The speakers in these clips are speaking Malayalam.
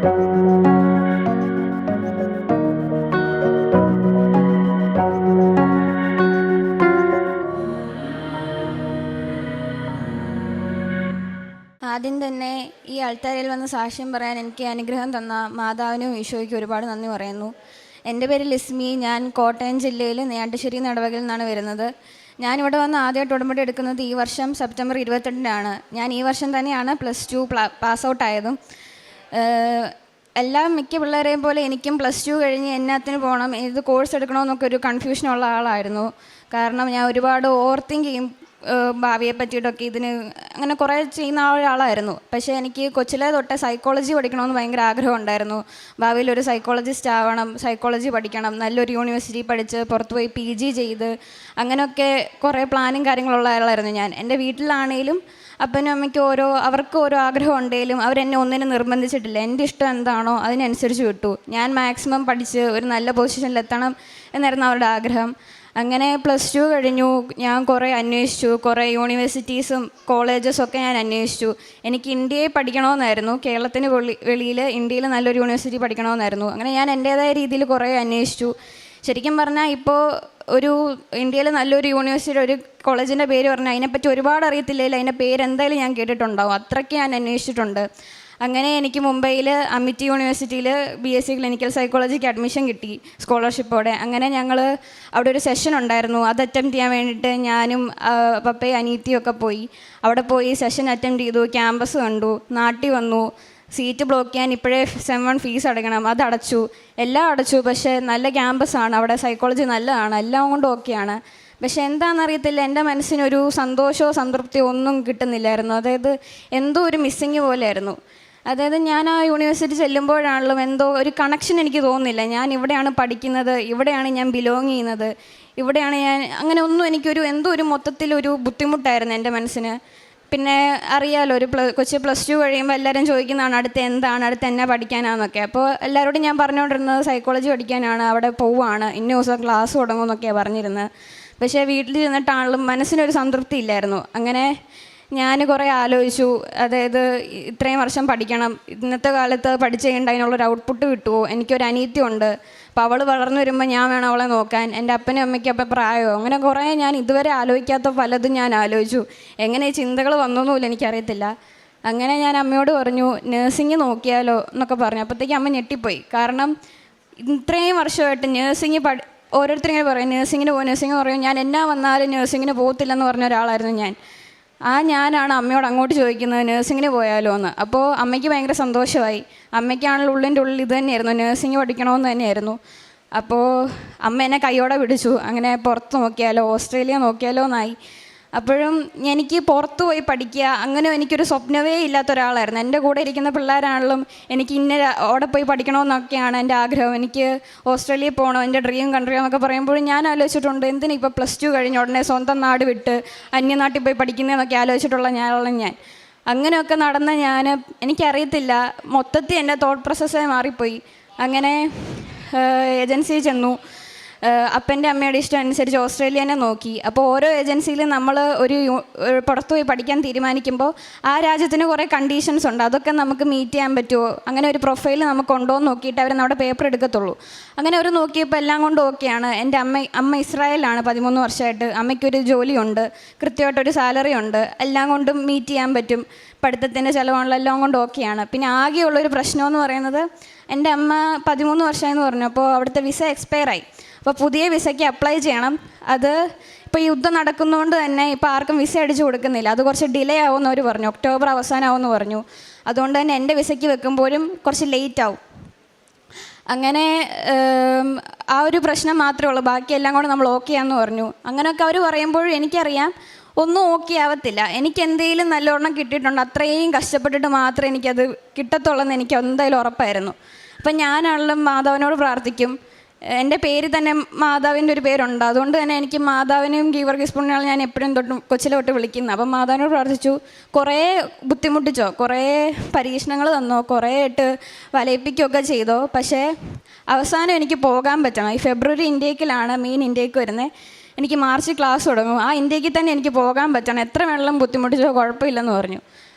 ആദ്യം തന്നെ ഈ ആൾത്താരയിൽ വന്ന് സാക്ഷ്യം പറയാൻ എനിക്ക് അനുഗ്രഹം തന്ന മാതാവിനും ഈശോയ്ക്കും ഒരുപാട് നന്ദി പറയുന്നു. എൻ്റെ പേര് ലിസ്മി. ഞാൻ കോട്ടയം ജില്ലയിൽ നെയ്യാറ്റിൻകര നടവകയിൽ നിന്നാണ് വരുന്നത്. ഞാനിവിടെ വന്ന് ആദ്യമായിട്ട് ഉടമ്പടി എടുക്കുന്നത് ഈ വർഷം സെപ്റ്റംബർ 22-നാണ്. ഞാൻ ഈ വർഷം തന്നെയാണ് +2 പാസ് ഔട്ടായതും. മിക്ക പിള്ളേരെയും പോലെ എനിക്കും +2 കഴിഞ്ഞ് എന്നാത്തിന് പോകണം, ഏത് കോഴ്സ് എടുക്കണമെന്നൊക്കെ ഒരു കൺഫ്യൂഷനുള്ള ആളായിരുന്നു. കാരണം ഞാൻ ഒരുപാട് ഓവർ തിങ്ക് ചെയ്യും ഭാവിയെ പറ്റിയിട്ടൊക്കെ, ഇതിന് അങ്ങനെ കുറേ ചെയ്യുന്ന ഒരാളായിരുന്നു. പക്ഷേ എനിക്ക് കൊച്ചിലെ തൊട്ടേ സൈക്കോളജി പഠിക്കണമെന്ന് ഭയങ്കര ആഗ്രഹം ഉണ്ടായിരുന്നു. ഭാവിയിൽ ഒരു സൈക്കോളജിസ്റ്റ് ആവണം, സൈക്കോളജി പഠിക്കണം, നല്ലൊരു യൂണിവേഴ്സിറ്റി പഠിച്ച് പുറത്ത് പോയി PG ചെയ്ത് അങ്ങനെയൊക്കെ കുറേ പ്ലാനും കാര്യങ്ങളുള്ള ആളായിരുന്നു ഞാൻ. എൻ്റെ വീട്ടിലാണെങ്കിലും അപ്പനും അമ്മയ്ക്കും അവർക്ക് ഓരോ ആഗ്രഹം ഉണ്ടെങ്കിലും അവരെന്നെ ഒന്നിനും നിർബന്ധിച്ചിട്ടില്ല. എൻ്റെ ഇഷ്ടം എന്താണോ അതിനനുസരിച്ച് വിട്ടു. ഞാൻ മാക്സിമം പഠിച്ച് ഒരു നല്ല പൊസിഷനിലെത്തണം എന്നായിരുന്നു അവരുടെ ആഗ്രഹം. അങ്ങനെ +2 കഴിഞ്ഞു. ഞാൻ കുറേ അന്വേഷിച്ചു, കുറേ യൂണിവേഴ്സിറ്റീസും കോളേജസും ഒക്കെ ഞാൻ അന്വേഷിച്ചു. എനിക്ക് ഇന്ത്യയിൽ പഠിക്കണമെന്നായിരുന്നു, കേരളത്തിന് വെളിയിൽ ഇന്ത്യയിൽ നല്ലൊരു യൂണിവേഴ്സിറ്റി പഠിക്കണമെന്നായിരുന്നു. അങ്ങനെ ഞാൻ എൻ്റേതായ രീതിയിൽ കുറേ അന്വേഷിച്ചു. ശരിക്കും പറഞ്ഞാൽ ഇപ്പോൾ ഒരു ഇന്ത്യയിൽ നല്ലൊരു യൂണിവേഴ്സിറ്റി ഒരു കോളേജിൻ്റെ പേര് പറഞ്ഞാൽ അതിനെപ്പറ്റി ഒരുപാട് അറിയത്തില്ലെങ്കിൽ അതിൻ്റെ പേര് എന്തായാലും ഞാൻ കേട്ടിട്ടുണ്ടാവും. അത്രയ്ക്ക് ഞാൻ അന്വേഷിച്ചിട്ടുണ്ട്. അങ്ങനെ എനിക്ക് മുംബൈയിൽ അമിറ്റി യൂണിവേഴ്സിറ്റിയിൽ BSc ക്ലിനിക്കൽ സൈക്കോളജിക്ക് അഡ്മിഷൻ കിട്ടി സ്കോളർഷിപ്പോടെ. അങ്ങനെ ഞങ്ങൾ അവിടെ ഒരു സെഷൻ ഉണ്ടായിരുന്നു, അത് അറ്റംപ്റ്റ് ചെയ്യാൻ വേണ്ടിയിട്ട് ഞാനും പപ്പയും അനീത്തിയും ഒക്കെ പോയി. അവിടെ പോയി സെഷൻ അറ്റംപ്റ്റ് ചെയ്തു, ക്യാമ്പസ് കണ്ടു, നാട്ടിൽ വന്നു. സീറ്റ് ബ്ലോക്ക് ചെയ്യാൻ ഇപ്പോഴേ Sem 1 ഫീസ് അടയ്ക്കണം, അത് അടച്ചു, എല്ലാം അടച്ചു. പക്ഷേ നല്ല ക്യാമ്പസാണ്, അവിടെ സൈക്കോളജി നല്ലതാണ്, എല്ലാം കൊണ്ട് ഓക്കെയാണ്. പക്ഷെ എന്താണെന്നറിയത്തില്ല, എൻ്റെ മനസ്സിനൊരു സന്തോഷമോ സംതൃപ്തിയോ ഒന്നും കിട്ടുന്നില്ലായിരുന്നു. അതായത് എന്തോ ഒരു മിസ്സിങ് പോലെയായിരുന്നു. അതായത് ഞാൻ ആ യൂണിവേഴ്സിറ്റി ചെല്ലുമ്പോഴാണെങ്കിലും എന്തോ ഒരു കണക്ഷൻ എനിക്ക് തോന്നുന്നില്ല. ഞാൻ ഇവിടെയാണ് പഠിക്കുന്നത്, ഇവിടെയാണ് ഞാൻ ബിലോങ് ചെയ്യുന്നത്, ഇവിടെയാണ് ഞാൻ, അങ്ങനെ ഒന്നും എനിക്കൊരു എന്തോ ഒരു മൊത്തത്തിലൊരു ബുദ്ധിമുട്ടായിരുന്നു എൻ്റെ മനസ്സിന്. പിന്നെ അറിയാമല്ലോ, ഒരു കൊച്ചു +2 കഴിയുമ്പോൾ എല്ലാവരും ചോദിക്കുന്നതാണ് അടുത്ത് എന്താണ്, അടുത്ത് എന്നെ പഠിക്കാനാണെന്നൊക്കെ. അപ്പോൾ എല്ലാവരോടും ഞാൻ പറഞ്ഞുകൊണ്ടിരുന്നത് സൈക്കോളജി പഠിക്കാനാണ്, അവിടെ പോവുകയാണ്, ഇന്ന ദിവസം ക്ലാസ് തുടങ്ങുമെന്നൊക്കെയാണ് പറഞ്ഞിരുന്നത്. പക്ഷേ വീട്ടിൽ ചെന്നിട്ടാണെങ്കിലും മനസ്സിനൊരു സംതൃപ്തി ഇല്ലായിരുന്നു. അങ്ങനെ ഞാൻ കുറേ ആലോചിച്ചു. അതായത് ഇത്രയും വർഷം പഠിക്കണം, ഇന്നത്തെ കാലത്ത് പഠിച്ച് കഴിയേണ്ട അതിനുള്ളൊരു ഔട്ട്പുട്ട് കിട്ടുമോ? എനിക്കൊരു അനിയത്തിയുണ്ട്, അപ്പോൾ അവൾ വളർന്നു വരുമ്പോൾ ഞാൻ വേണം അവളെ നോക്കാൻ. എൻ്റെ അപ്പനും അമ്മയ്ക്കും അപ്പം പ്രായമോ? അങ്ങനെ കുറേ ഞാൻ ഇതുവരെ ആലോചിക്കാത്ത പലതും ഞാൻ ആലോചിച്ചു. എങ്ങനെ ഈ ചിന്തകൾ വന്നൊന്നുമില്ല, എനിക്കറിയത്തില്ല. അങ്ങനെ ഞാൻ അമ്മയോട് പറഞ്ഞു നേഴ്സിംഗ് നോക്കിയാലോ എന്നൊക്കെ പറഞ്ഞു. അപ്പോഴത്തേക്ക് അമ്മ ഞെട്ടിപ്പോയി. കാരണം ഇത്രയും വർഷമായിട്ട് നേഴ്സിംഗ് ഓരോരുത്തരിങ്ങനെ പറയും നേഴ്സിങ്ങിന് പോകും, നേഴ്സിംഗ് പറയും. ഞാൻ എന്നാ വന്നാലും നേഴ്സിങ്ങിന് പോകത്തില്ലെന്ന് പറഞ്ഞ ഒരാളായിരുന്നു ഞാൻ. ഞാനാണ് അമ്മയോട് അങ്ങോട്ട് ചോദിക്കുന്നത് നേഴ്സിങ്ങിന് പോയാലോ എന്ന്. അപ്പോൾ അമ്മയ്ക്ക് ഭയങ്കര സന്തോഷമായി. അമ്മയ്ക്കാണെങ്കിൽ ഉള്ളിൻ്റെ ഉള്ളിൽ ഇത് തന്നെയായിരുന്നു, നേഴ്സിംഗ് പഠിക്കണമെന്ന് തന്നെയായിരുന്നു. അപ്പോൾ അമ്മ എന്നെ കൈയോടെ പിടിച്ചു. അങ്ങനെ പുറത്ത് നോക്കിയാലോ, ഓസ്ട്രേലിയ നോക്കിയാലോ എന്നായി. അപ്പോഴും എനിക്ക് പുറത്ത് പോയി പഠിക്കുക അങ്ങനെ എനിക്കൊരു സ്വപ്നമേ ഇല്ലാത്ത ഒരാളായിരുന്നു. എൻ്റെ കൂടെ ഇരിക്കുന്ന പിള്ളേരാണെങ്കിലും എനിക്ക് അവിടെ പോയി പഠിക്കണമെന്നൊക്കെയാണ് എൻ്റെ ആഗ്രഹം. എനിക്ക് ഓസ്ട്രേലിയയിൽ പോകണം, എൻ്റെ ഡ്രീം കൺട്രി എന്നൊക്കെ പറയുമ്പോഴും ഞാൻ ആലോചിച്ചിട്ടുണ്ട് എന്തിനാ ഇപ്പോൾ +2 കഴിഞ്ഞ ഉടനെ സ്വന്തം നാട് വിട്ട് അന്യനാട്ടിൽ പോയി പഠിക്കുന്നതെന്നൊക്കെ ആലോചിച്ചിട്ടുള്ള ഞാൻ. അങ്ങനെയൊക്കെ നടന്ന എനിക്കറിയത്തില്ല, മൊത്തത്തിൽ എൻ്റെ തോട്ട് പ്രോസസ്സേ മാറിപ്പോയി. അങ്ങനെ ഏജൻസിയിൽ ചെന്നു. അപ്പൻ്റെ അമ്മയുടെ ഇഷ്ടം അനുസരിച്ച് ഓസ്ട്രേലിയനെ നോക്കി. അപ്പോൾ ഓരോ ഏജൻസിയിലും നമ്മൾ ഒരു പുറത്ത് പോയി പഠിക്കാൻ തീരുമാനിക്കുമ്പോൾ ആ രാജ്യത്തിന് കുറേ കണ്ടീഷൻസ് ഉണ്ട്, അതൊക്കെ നമുക്ക് മീറ്റ് ചെയ്യാൻ പറ്റുമോ, അങ്ങനെ ഒരു പ്രൊഫൈൽ നമുക്ക് ഉണ്ടോ എന്ന് നോക്കിയിട്ട് അവർ നമ്മുടെ പേപ്പർ എടുക്കത്തുള്ളൂ. അങ്ങനെ അവർ നോക്കിയപ്പോൾ എല്ലാം കൊണ്ട് ഓക്കെയാണ്. എൻ്റെ അമ്മ ഇസ്രായേലാണ് 13 വർഷമായിട്ട്. അമ്മയ്ക്കൊരു ജോലിയുണ്ട്, കൃത്യമായിട്ടൊരു സാലറി ഉണ്ട്, എല്ലാം കൊണ്ടും മീറ്റ് ചെയ്യാൻ പറ്റും. പഠിത്തത്തിൻ്റെ ചിലവാണല്ലോ, എല്ലാം കൊണ്ട് ഓക്കെയാണ്. പിന്നെ ആകെയുള്ളൊരു പ്രശ്നമെന്ന് പറയുന്നത് എൻ്റെ അമ്മ 13 വർഷമായെന്ന് പറഞ്ഞു. അപ്പോൾ അവിടുത്തെ വിസ എക്സ്പയറായി. അപ്പോൾ പുതിയ വിസയ്ക്ക് അപ്ലൈ ചെയ്യണം. അത് ഇപ്പോൾ യുദ്ധം നടക്കുന്നതുകൊണ്ട് തന്നെ ഇപ്പോൾ ആർക്കും വിസ അടിച്ചു കൊടുക്കുന്നില്ല. അത് കുറച്ച് ഡിലേ ആവുമെന്ന് അവർ പറഞ്ഞു, ഒക്ടോബർ അവസാനമാവുമെന്ന് പറഞ്ഞു. അതുകൊണ്ട് തന്നെ എൻ്റെ വിസയ്ക്ക് വെക്കുമ്പോഴും കുറച്ച് ലേറ്റ് ആവും. അങ്ങനെ ആ ഒരു പ്രശ്നം മാത്രമേ ഉള്ളൂ, ബാക്കിയെല്ലാം കൂടെ നമ്മൾ ഓക്കെയാന്ന് പറഞ്ഞു. അങ്ങനെയൊക്കെ അവർ പറയുമ്പോഴും എനിക്കറിയാം ഒന്നും ഓക്കെ ആവത്തില്ല. എനിക്ക് എന്തെങ്കിലും നല്ലോണം കിട്ടിയിട്ടുണ്ട്, അത്രയും കഷ്ടപ്പെട്ടിട്ട് മാത്രമേ എനിക്കത് കിട്ടത്തുള്ളൂ എന്ന് എനിക്ക് എന്തായാലും ഉറപ്പായിരുന്നു. അപ്പം ഞാനാണെങ്കിലും മാതാവിനോട് പ്രാർത്ഥിക്കും. എൻ്റെ പേര് തന്നെ മാതാവിൻ്റെ ഒരു പേരുണ്ട്, അതുകൊണ്ട് തന്നെ എനിക്ക് മാതാവിനെയും ഗീവർഗീസ് പുണ്യാളെ ഞാൻ എപ്പോഴും കൊച്ചിലെ തൊട്ട് വിളിക്കുന്നത്. അപ്പം മാതാവിനോട് പ്രാർത്ഥിച്ചു. കുറേ ബുദ്ധിമുട്ടിച്ചോ, കുറേ പരീക്ഷണങ്ങൾ തന്നോ, കുറേ ആയിട്ട് വലയിപ്പിക്കുകയൊക്കെ ചെയ്തോ. പക്ഷേ അവസാനം എനിക്ക് പോകാൻ പറ്റണം. ഈ ഫെബ്രുവരി ഇന്ത്യക്കിലാണ് മെയിൻ ഇന്ത്യക്ക് വരുന്നത്. എനിക്ക് മാർച്ച് ക്ലാസ് തുടങ്ങും. ആ ഇന്ത്യക്ക് തന്നെ എനിക്ക് പോകാൻ പറ്റണം, എത്ര വെള്ളം ബുദ്ധിമുട്ടിച്ചോ കുഴപ്പമില്ലെന്ന് പറഞ്ഞു.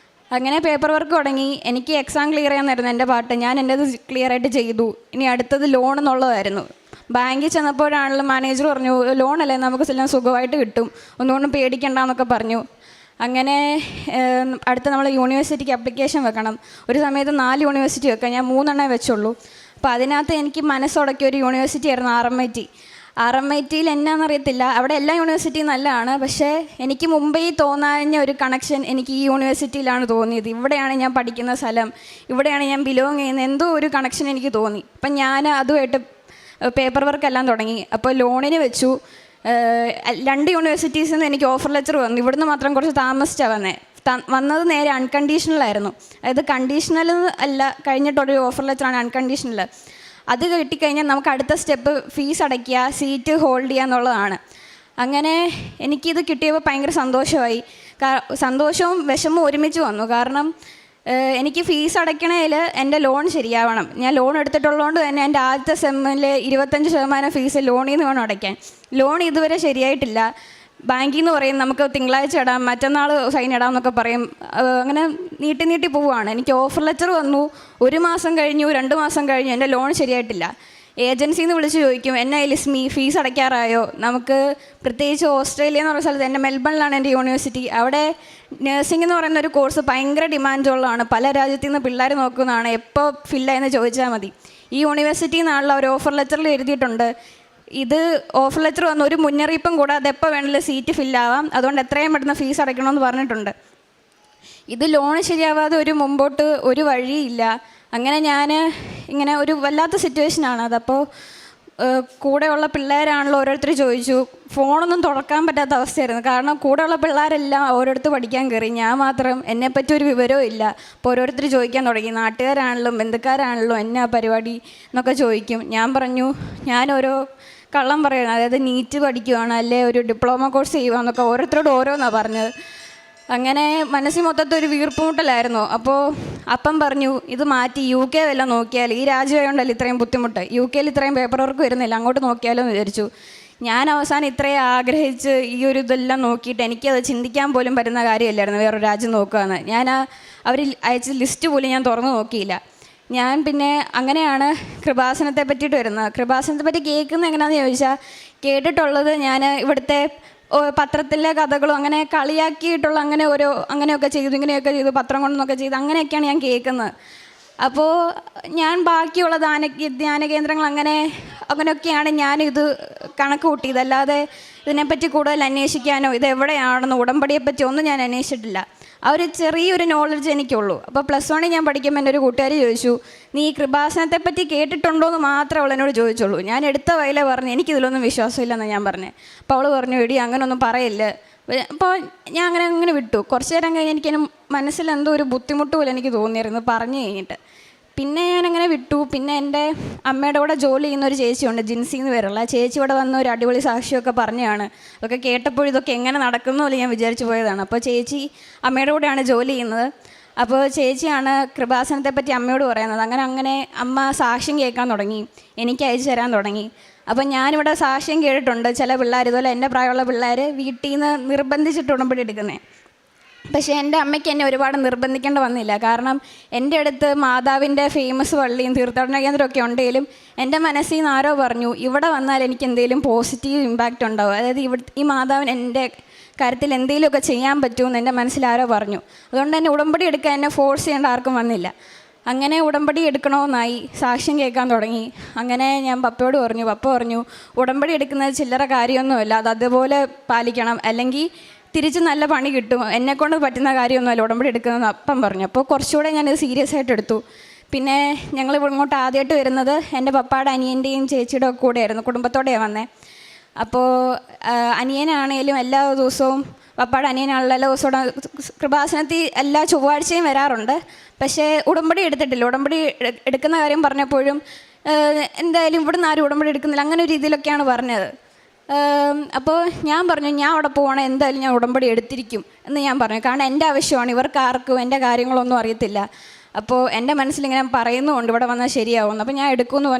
അങ്ങനെ പേപ്പർ വർക്ക് തുടങ്ങി. എനിക്ക് എക്സാം ക്ലിയർ ചെയ്യാനായിരുന്നു എൻ്റെ പാട്ട്. ഞാൻ എൻ്റേത് ക്ലിയർ ആയിട്ട് ചെയ്തു. ഇനി അടുത്തത് ലോൺ എന്നുള്ളതായിരുന്നു. ബാങ്കിൽ ചെന്നപ്പോഴാണെങ്കിലും മാനേജർ പറഞ്ഞു, ലോണല്ലേ നമുക്ക് എല്ലാം സുഖമായിട്ട് കിട്ടും, ഒന്നുകൊണ്ടും പേടിക്കണ്ടെന്നൊക്കെ പറഞ്ഞു. അങ്ങനെ അടുത്ത നമ്മൾ യൂണിവേഴ്സിറ്റിക്ക് അപ്ലിക്കേഷൻ വെക്കണം. ഒരു സമയത്ത് 4 യൂണിവേഴ്സിറ്റി വെക്കാം, ഞാൻ 3 വെച്ചുള്ളൂ. അപ്പോൾ അതിനകത്ത് എനിക്ക് മനസ്സുടക്കിയ ഒരു യൂണിവേഴ്സിറ്റി ആയിരുന്നു RMIT. എന്നാണെന്നറിയത്തില്ല, അവിടെ എല്ലാ യൂണിവേഴ്സിറ്റിയും നല്ലതാണ്. പക്ഷേ എനിക്ക് മുമ്പേ തോന്നാഞ്ഞ ഒരു കണക്ഷൻ എനിക്ക് ഈ യൂണിവേഴ്സിറ്റിയിലാണ് തോന്നിയത്. ഇവിടെയാണ് ഞാൻ പഠിക്കുന്ന സ്ഥലം, ഇവിടെയാണ് ഞാൻ ബിലോങ് ചെയ്യുന്നത്, എന്തോ ഒരു കണക്ഷൻ എനിക്ക് തോന്നി. അപ്പം ഞാൻ അതുമായിട്ട് പേപ്പർ വർക്കെല്ലാം തുടങ്ങി. അപ്പോൾ ലോണിന് വെച്ചു. 2 യൂണിവേഴ്സിറ്റീസിൽ നിന്ന് എനിക്ക് ഓഫർ ലെറ്റർ വന്നു. ഇവിടുന്ന് മാത്രം കുറച്ച് താമസിച്ചാണ് വന്നത്. നേരെ അൺകണ്ടീഷണലായിരുന്നു. അതായത് കണ്ടീഷണൽ അല്ല, കഴിഞ്ഞിട്ടൊരു ഓഫർ ലെറ്ററാണ് അൺകണ്ടീഷണൽ. അത് കിട്ടിക്കഴിഞ്ഞാൽ നമുക്ക് അടുത്ത സ്റ്റെപ്പ് ഫീസ് അടയ്ക്കുക, സീറ്റ് ഹോൾഡ് ചെയ്യുക എന്നുള്ളതാണ്. അങ്ങനെ എനിക്കിത് കിട്ടിയപ്പോൾ ഭയങ്കര സന്തോഷമായി. സന്തോഷവും വിഷമവും ഒരുമിച്ച് വന്നു. കാരണം എനിക്ക് ഫീസ് അടയ്ക്കണേൽ എൻ്റെ ലോൺ ശരിയാവണം. ഞാൻ ലോൺ എടുത്തിട്ടുള്ളതുകൊണ്ട് തന്നെ എൻ്റെ ആദ്യത്തെ സെമ്മിലെ 25% ഫീസ് ലോണിൽ നിന്ന് വേണം അടയ്ക്കാൻ. ലോൺ ഇതുവരെ ശരിയായിട്ടില്ല. ബാങ്കിൽ നിന്ന് പറയും നമുക്ക് തിങ്കളാഴ്ച ഇടാം, മറ്റന്നാൾ സൈൻ ഇടാം എന്നൊക്കെ പറയും. അങ്ങനെ നീട്ടി പോവുകയാണ്. എനിക്ക് ഓഫർ ലെറ്റർ വന്നു. 1 മാസം കഴിഞ്ഞു, 2 മാസം കഴിഞ്ഞു, എൻ്റെ ലോൺ ശരിയായിട്ടില്ല. ഏജൻസിയിൽ നിന്ന് വിളിച്ച് ചോദിക്കും, എന്നാ ലിസ്മി ഫീസ് അടയ്ക്കാറായോ? നമുക്ക് പ്രത്യേകിച്ച് ഓസ്ട്രേലിയ എന്ന് പറയുന്ന സ്ഥലത്ത്, എൻ്റെ മെൽബണിലാണ് എൻ്റെ യൂണിവേഴ്സിറ്റി. അവിടെ നഴ്സിംഗ് എന്ന് പറയുന്ന ഒരു കോഴ്സ് ഭയങ്കര ഡിമാൻഡുള്ളതാണ്. പല രാജ്യത്തു നിന്ന് പിള്ളേർ നോക്കുന്നതാണ്. എപ്പോൾ ഫില്ലായെന്ന് ചോദിച്ചാൽ മതി. ഈ യൂണിവേഴ്സിറ്റിയിൽ നിന്നുള്ള ഒരു ഓഫർ ലെറ്ററിൽ എഴുതിയിട്ടുണ്ട്, ഇത് ഓഫർ ലെറ്റർ വന്ന ഒരു മുന്നറിയിപ്പും കൂടെ അതെപ്പോൾ വേണമെങ്കിലും സീറ്റ് ഫില്ലാവാം, അതുകൊണ്ട് എത്രയും പെട്ടെന്ന് ഫീസ് അടയ്ക്കണമെന്ന് പറഞ്ഞിട്ടുണ്ട്. ഇത് ലോൺ ശരിയാവാതെ മുമ്പോട്ട് ഒരു വഴിയില്ല. അങ്ങനെ ഞാൻ ഇങ്ങനെ ഒരു വല്ലാത്ത സിറ്റുവേഷനാണ്. അതപ്പോൾ കൂടെയുള്ള പിള്ളേരാണല്ലോ ഓരോരുത്തർ ചോദിച്ചു. ഫോണൊന്നും തുറക്കാൻ പറ്റാത്ത അവസ്ഥയായിരുന്നു. കാരണം കൂടെയുള്ള പിള്ളേരെല്ലാം ഓരോരുത്തർ പഠിക്കാൻ കയറി, ഞാൻ മാത്രം, എന്നെപ്പറ്റി ഒരു വിവരവും ഇല്ല. അപ്പോൾ ഓരോരുത്തർ ചോദിക്കാൻ തുടങ്ങി. നാട്ടുകാരാണല്ലോ ബന്ധുക്കാരാണല്ലോ എന്നാ പരിപാടി എന്നൊക്കെ ചോദിക്കും. ഞാൻ പറഞ്ഞു ഞാൻ ഓരോ കള്ളം പറയണം, അതായത് നീറ്റ് പഠിക്കുകയാണ്, അല്ലെ ഒരു ഡിപ്ലോമ കോഴ്സ് ചെയ്യുകയെന്നൊക്കെ ഓരോരുത്തരോട് ഓരോന്നാണ് പറഞ്ഞത്. അങ്ങനെ മനസ്സിൽ മൊത്തത്തിൽ ഒരു വീർപ്പുമുട്ടലായിരുന്നു. അപ്പോൾ അപ്പം പറഞ്ഞു, ഇത് മാറ്റി UK വല്ലതും നോക്കിയാൽ, ഈ രാജ്യമായതുകൊണ്ടല്ല ഇത്രയും ബുദ്ധിമുട്ട്, UK ഇത്രയും പേപ്പർ വർക്ക് വരുന്നില്ല, അങ്ങോട്ട് നോക്കിയാലോ എന്ന് വിചാരിച്ചു. ഞാൻ അവസാനം ഇത്രയും ആഗ്രഹിച്ച് ഈ ഒരു ഇതെല്ലാം നോക്കിയിട്ട് എനിക്കത് ചിന്തിക്കാൻ പോലും പറ്റുന്ന കാര്യമല്ലായിരുന്നു വേറൊരു രാജ്യം നോക്കുകയെന്ന്. ഞാൻ അവർ അയച്ച ലിസ്റ്റ് പോലും ഞാൻ തുറന്നു നോക്കിയില്ല. ഞാൻ പിന്നെ അങ്ങനെയാണ് കൃപാസനത്തെ പറ്റിയിട്ട് വരുന്നത്. കൃപാസനത്തെ പറ്റി കേൾക്കുന്നത് എങ്ങനെയാണെന്ന് ചോദിച്ചാൽ, കേട്ടിട്ടുള്ളത് ഞാൻ ഇവിടുത്തെ പത്രത്തിലെ കഥകളും അങ്ങനെ കളിയാക്കിയിട്ടുള്ള അങ്ങനെയൊക്കെ ചെയ്തു, ഇങ്ങനെയൊക്കെ ചെയ്തു, പത്രം കൊണ്ടൊക്കെ ചെയ്തു, അങ്ങനെയൊക്കെയാണ് ഞാൻ കേൾക്കുന്നത്. അപ്പോൾ ഞാൻ ബാക്കിയുള്ള ധ്യാന കേന്ദ്രങ്ങൾ അങ്ങനെയൊക്കെയാണ് ഞാനിത് കണക്ക് കൂട്ടിയത്. അല്ലാതെ ഇതിനെപ്പറ്റി കൂടുതൽ അന്വേഷിക്കാനോ ഇതെവിടെയാണെന്ന് ഉടമ്പടിയെപ്പറ്റി ഒന്നും ഞാൻ അന്വേഷിച്ചിട്ടില്ല. ആ ഒരു ചെറിയൊരു നോളജ് എനിക്കുള്ളൂ. അപ്പോൾ +1 ഞാൻ പഠിക്കുമ്പോൾ എൻ്റെ ഒരു കൂട്ടുകാർ ചോദിച്ചു, നീ ഈ കൃപാസനത്തെപ്പറ്റി കേട്ടിട്ടുണ്ടോ എന്ന് മാത്രമേ അവൾ എന്നോട് ചോദിച്ചുള്ളൂ. ഞാൻ എടുത്ത വയലെ പറഞ്ഞു എനിക്കിതിലൊന്നും വിശ്വാസമില്ലെന്ന് ഞാൻ പറഞ്ഞു. അപ്പോൾ അവൾ പറഞ്ഞു, എടി അങ്ങനൊന്നും പറയില്ല. അപ്പോൾ ഞാൻ അങ്ങനെ വിട്ടു. കുറച്ച് നേരം കഴിഞ്ഞ് എനിക്കെന്നെ മനസ്സിലെന്തോ ഒരു ബുദ്ധിമുട്ട് പോലെ എനിക്ക് തോന്നിയിരുന്നു പറഞ്ഞു കഴിഞ്ഞിട്ട്. പിന്നെ ഞാനങ്ങനെ വിട്ടു. പിന്നെ എൻ്റെ അമ്മയുടെ കൂടെ ജോലി ചെയ്യുന്ന ഒരു ചേച്ചിയുണ്ട്, ജിൻസി എന്ന് പേരുള്ള ചേച്ചി. ഇവിടെ വന്ന ഒരു അടിപൊളി സാക്ഷിയൊക്കെ പറഞ്ഞതാണ്. അതൊക്കെ കേട്ടപ്പോൾ ഇതൊക്കെ എങ്ങനെ നടക്കുന്നു പോലെ ഞാൻ വിചാരിച്ചു പോയതാണ്. അപ്പോൾ ചേച്ചി അമ്മയുടെ കൂടെയാണ് ജോലി ചെയ്യുന്നത്. അപ്പോൾ ചേച്ചിയാണ് കൃപാസനത്തെ പറ്റി അമ്മയോട് പറയുന്നത്. അങ്ങനെ അമ്മ സാക്ഷ്യം കേൾക്കാൻ തുടങ്ങി, എനിക്ക് അയച്ചു തരാൻ തുടങ്ങി. അപ്പം ഞാനിവിടെ സാക്ഷ്യം കേട്ടിട്ടുണ്ട്, ചില പിള്ളേർ ഇതുപോലെ എൻ്റെ പ്രായമുള്ള പിള്ളേർ വീട്ടിൽ നിന്ന് നിർബന്ധിച്ചിട്ട് ഉടമ്പടി എടുക്കുന്നത്. പക്ഷേ എൻ്റെ അമ്മയ്ക്ക് എന്നെ ഒരുപാട് നിർബന്ധിക്കേണ്ട വന്നില്ല. കാരണം എൻ്റെ അടുത്ത് മാതാവിൻ്റെ ഫേമസ് പള്ളിയും തീർത്ഥാടന കേന്ദ്രമൊക്കെ ഉണ്ടെങ്കിലും എൻ്റെ മനസ്സിൽ നിന്ന് ആരോ പറഞ്ഞു, ഇവിടെ വന്നാൽ എനിക്ക് എന്തെങ്കിലും പോസിറ്റീവ് ഇമ്പാക്റ്റ് ഉണ്ടാവും, അതായത് ഈ മാതാവിന് എൻ്റെ കാര്യത്തിൽ എന്തെങ്കിലുമൊക്കെ ചെയ്യാൻ പറ്റുമെന്ന് എൻ്റെ മനസ്സിൽ ആരോ പറഞ്ഞു. അതുകൊണ്ട് തന്നെ ഉടമ്പടി എടുക്കാൻ എന്നെ ഫോഴ്സ് ചെയ്യേണ്ട ആർക്കും വന്നില്ല. അങ്ങനെ ഉടമ്പടി എടുക്കണമെന്നായി, സാക്ഷ്യം കേൾക്കാൻ തുടങ്ങി. അങ്ങനെ ഞാൻ പപ്പയോട് പറഞ്ഞു. പപ്പ പറഞ്ഞു, ഉടമ്പടി എടുക്കുന്നത് ചില്ലറ കാര്യമൊന്നുമല്ല, അത് അതുപോലെ പാലിക്കണം, അല്ലെങ്കിൽ തിരിച്ച് നല്ല പണി കിട്ടും, എന്നെക്കൊണ്ട് പറ്റുന്ന കാര്യമൊന്നുമല്ല ഉടമ്പടി എടുക്കുന്നതെന്ന് അപ്പം പറഞ്ഞു. അപ്പോൾ കുറച്ചുകൂടെ ഞാനത് സീരിയസ് ആയിട്ട് എടുത്തു. പിന്നെ ഞങ്ങൾ ഇങ്ങോട്ട് ആദ്യമായിട്ട് വരുന്നത് എൻ്റെ പപ്പയുടെ അനിയൻ്റെയും ചേച്ചിയുടെ ഒക്കെ കൂടെയായിരുന്നു, കുടുംബത്തോടെയാണ് വന്നത്. അപ്പോൾ അനിയനാണേലും എല്ലാ ദിവസവും, പപ്പയുടെ അനിയനാണല്ലോ എല്ലാ ദിവസവും കൃപാസനത്തിൽ എല്ലാ ചൊവ്വാഴ്ചയും വരാറുണ്ട്. പക്ഷേ ഉടമ്പടി എടുത്തിട്ടില്ല. ഉടമ്പടി എടുക്കുന്ന കാര്യം പറഞ്ഞപ്പോഴും എന്തായാലും ഇവിടുന്ന് ആരും ഉടമ്പടി എടുക്കുന്നില്ല, അങ്ങനെ ഒരു രീതിയിലൊക്കെയാണ് പറഞ്ഞത്. അപ്പോൾ ഞാൻ പറഞ്ഞു, ഞാൻ അവിടെ പോകണം, എന്തായാലും ഞാൻ ഉടമ്പടി എടുത്തിരിക്കും എന്ന് ഞാൻ പറഞ്ഞു. കാരണം എൻ്റെ ആവശ്യമാണ്, ഇവർക്ക് ആർക്കും എൻ്റെ കാര്യങ്ങളൊന്നും അറിയത്തില്ല. അപ്പോൾ എൻ്റെ മനസ്സിലിങ്ങനെ പറയുന്നുമുണ്ട് ഇവിടെ വന്നാൽ ശരിയാവുമെന്ന്. അപ്പോൾ ഞാൻ എടുക്കുമെന്ന്